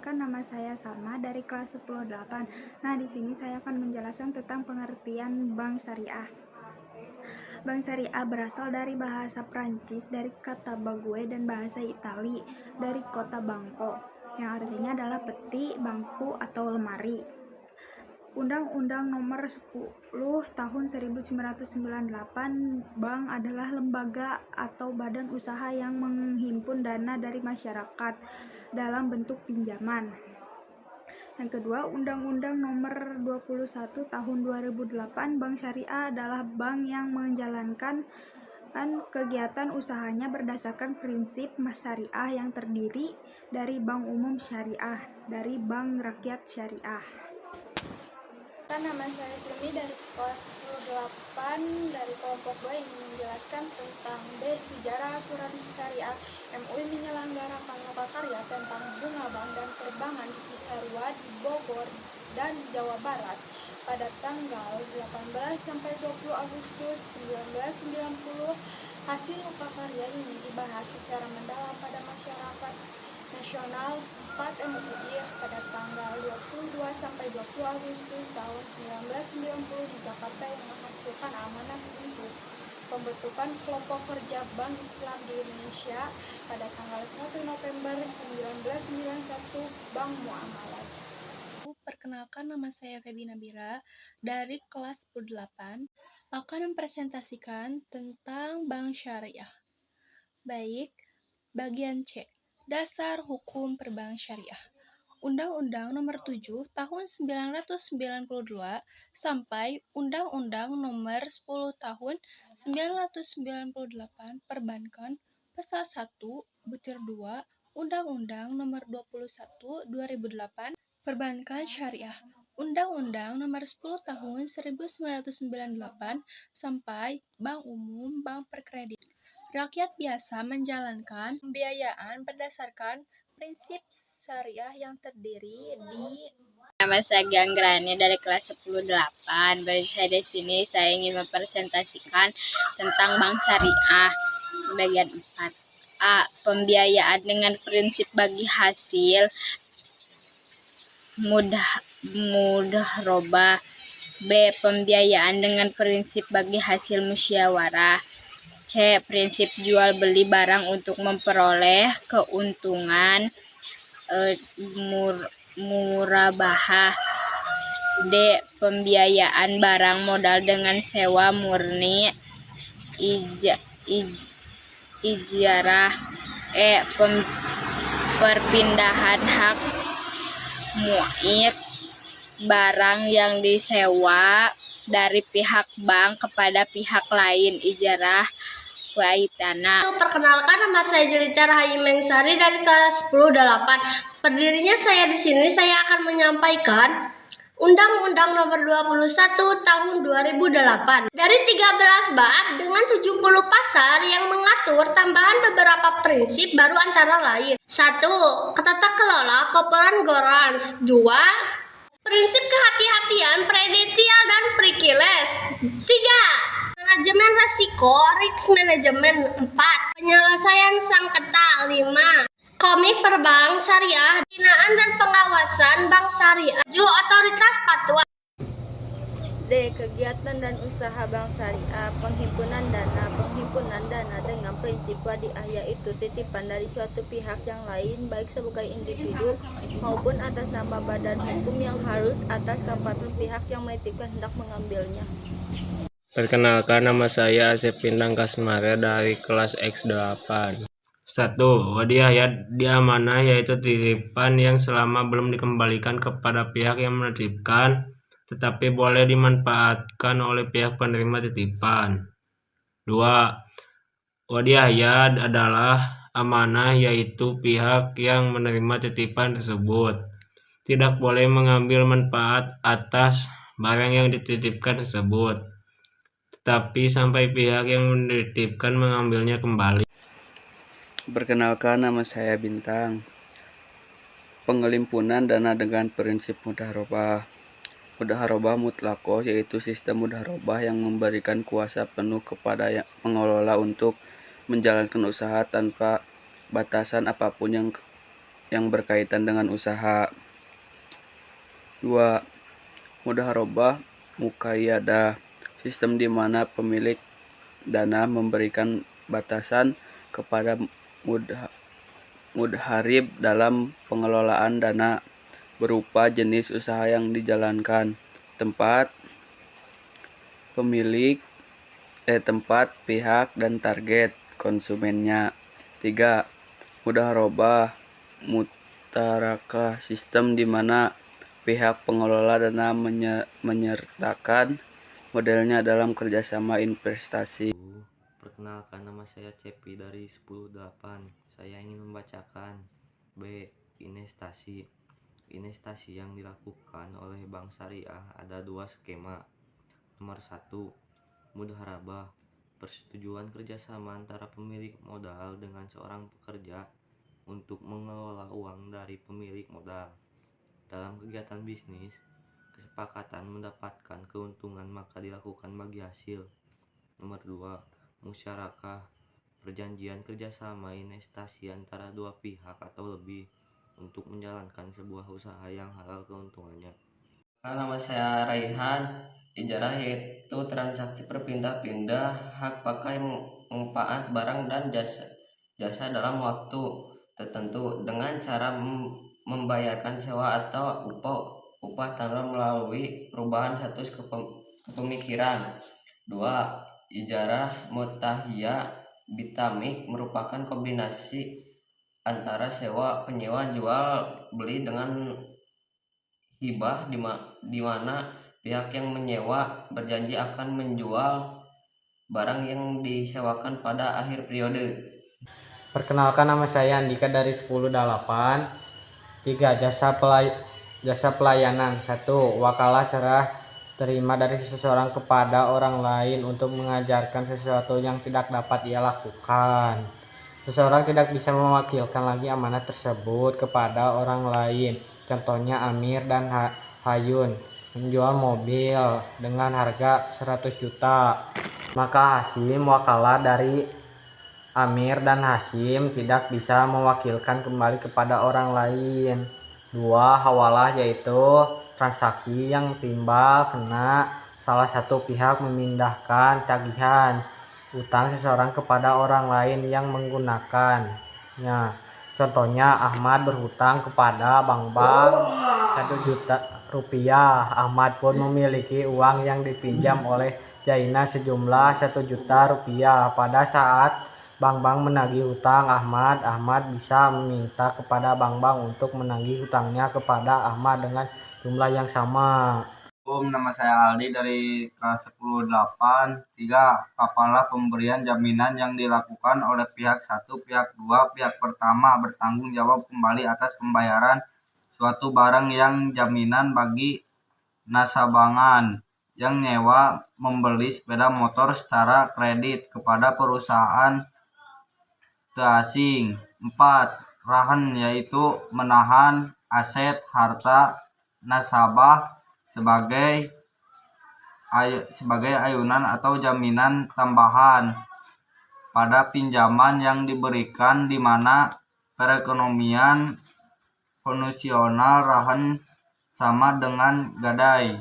Perkenalkan, nama saya Salma dari kelas 10-8. Nah, di sini saya akan menjelaskan tentang pengertian bank syariah. Bank syariah berasal dari bahasa Prancis, dari kata bague, dan bahasa Itali dari kota banco, yang artinya adalah peti, bangku, atau lemari. Undang-Undang Nomor 10 Tahun 1998, bank adalah lembaga atau badan usaha yang menghimpun dana dari masyarakat dalam bentuk pinjaman. Yang kedua, Undang-Undang Nomor 21 Tahun 2008, bank syariah adalah bank yang menjalankan kegiatan usahanya berdasarkan prinsip syariah yang terdiri dari bank umum syariah, dari bank rakyat syariah. Nama saya Sumi dari kelas 10-8 dari kelompok 2 yang menjelaskan tentang sejarah asuransi syariah. MUI menyelenggarakan lokakarya tentang bunga bank dan perbankan di Cisarua, di Bogor, dan Jawa Barat pada tanggal 18 sampai 20 Agustus 1990. Hasil lokakarya ini dibahas secara mendalam pada masyarakat nasional 4 MUI pada tanggal 22 sampai 20 Agustus tahun 1990 di Jakarta, yang menghasilkan amanat untuk pembentukan kelompok kerja Bank Islam di Indonesia pada tanggal 1 November 1991, Bank Muamalat. Perkenalkan, nama saya Febi Nabila dari kelas 10-8 akan mempresentasikan tentang bank syariah. Baik, bagian C. Dasar Hukum Perbank Syariah. Undang-Undang Nomor 7 Tahun 1992 sampai Undang-Undang Nomor 10 Tahun 1998 Perbankan Pasal 1 Butir 2 Undang-Undang Nomor 21 2008 Perbankan Syariah. Undang-Undang Nomor 10 Tahun 1998 sampai Bank Umum Bank Perkreditan. Rakyat biasa menjalankan pembiayaan berdasarkan prinsip syariah yang terdiri di Nama saya Gianggrani dari kelas 10-8. Saya di sini saya ingin mempresentasikan tentang bank syariah bagian 4. A. Pembiayaan dengan prinsip bagi hasil mudharabah. B. Pembiayaan dengan prinsip bagi hasil musyawarah. C. Prinsip jual beli barang untuk memperoleh keuntungan murabahah. D. Pembiayaan barang modal dengan sewa murni ijarah. E. Perpindahan hak muid barang yang disewa dari pihak bank kepada pihak lain, ijarah waitana. Perkenalkan, nama saya Jelita Rahayu Mengsari dari kelas 10-8. Berdirinya saya di sini, saya akan menyampaikan Undang-Undang Nomor 21 Tahun 2008 dari 13 bab dengan 70 pasal yang mengatur tambahan beberapa prinsip baru, antara lain: 1. Tata kelola keuangan governance. 2. Prinsip kehati-hatian prudential dan privilege. 3. Manajemen resiko, risk management. 4. Penyelesaian sengketa. 5. Komit perbank syariah, binaan dan pengawasan bank syariah. 7. Otoritas fatwa. D. Kegiatan dan usaha bank syariah. Penghimpunan dana dengan prinsip wadiah, yaitu titipan dari suatu pihak yang lain, baik sebagai individu maupun atas nama badan hukum, yang harus atas kesepakatan pihak yang menitipkan hendak mengambilnya. Perkenalkan, nama saya Asep Pindang Kasmara dari kelas X8. 1. Wadiah diamanah, yaitu titipan yang selama belum dikembalikan kepada pihak yang menitipkan, tetapi boleh dimanfaatkan oleh pihak penerima titipan. 2. Wadiah adalah amanah, yaitu pihak yang menerima titipan tersebut tidak boleh mengambil manfaat atas barang yang dititipkan tersebut, tetapi sampai pihak yang menitipkan mengambilnya kembali. Perkenalkan, nama saya Bintang. Pengelimpunan dana dengan prinsip mudharabah. Mudharabah mutlakoh, yaitu sistem mudharabah yang memberikan kuasa penuh kepada pengelola untuk menjalankan usaha tanpa batasan apapun yang yang berkaitan dengan usaha. 2. Mudharabah muqayyadah, sistem di mana pemilik dana memberikan batasan kepada mudharib dalam pengelolaan dana berupa jenis usaha yang dijalankan, tempat pihak dan target konsumennya. 3. Mudharabah mutarakah, sistem di mana pihak pengelola dana menyertakan modelnya dalam kerjasama investasi. Perkenalkan, nama saya Cepi dari 10-8. Saya ingin membacakan B. Investasi. Investasi yang dilakukan oleh Bank Syariah ada 2 skema. Nomor 1, mudharabah, persetujuan kerjasama antara pemilik modal dengan seorang pekerja untuk mengelola uang dari pemilik modal. Dalam kegiatan bisnis, kesepakatan mendapatkan keuntungan maka dilakukan bagi hasil. Nomor 2, musyarakah, perjanjian kerjasama investasi antara 2 pihak atau lebih untuk menjalankan sebuah usaha yang halal keuntungannya. Nama saya Raihan. Ijarah yaitu transaksi berpindah-pindah hak pakai manfaat barang dan jasa dalam waktu tertentu dengan cara membayarkan sewa atau upah tanpa melalui perubahan status kepemikiran. 2. Ijarah mutahiyah bitamik merupakan kombinasi antara sewa, penyewa, jual beli dengan hibah di mana pihak yang menyewa berjanji akan menjual barang yang disewakan pada akhir periode. Perkenalkan, nama saya Andika dari 10-8. 3. Jasa pelayanan. 1. Wakalah serah terima dari seseorang kepada orang lain untuk mengajarkan sesuatu yang tidak dapat ia lakukan. Seseorang tidak bisa mewakilkan lagi amanat tersebut kepada orang lain. Contohnya Amir dan Hayun menjual mobil dengan harga 100 juta. Maka Hasyim, wakalah dari Amir dan Hasyim, tidak bisa mewakilkan kembali kepada orang lain. 2. Hawalah, yaitu transaksi yang timbal kena salah satu pihak memindahkan tagihan utang seseorang kepada orang lain yang menggunakannya. Contohnya Ahmad berhutang kepada bank 1 juta rupiah. Ahmad pun memiliki uang yang dipinjam oleh Jaina sejumlah 1 juta rupiah. Pada saat bank menagih hutang Ahmad bisa meminta kepada bank untuk menagih hutangnya kepada Ahmad dengan jumlah yang sama. Nama saya Aldi dari kelas 10-8. 3. Kafalah, pemberian jaminan yang dilakukan oleh pihak 1, pihak 2. Pihak pertama bertanggung jawab kembali atas pembayaran suatu barang yang jaminan bagi nasabangan yang nyewa membeli sepeda motor secara kredit kepada perusahaan asing. 4. Rahan, yaitu menahan aset harta nasabah sebagai ayunan atau jaminan tambahan pada pinjaman yang diberikan, di mana perekonomian konvensional rahan sama dengan gadai.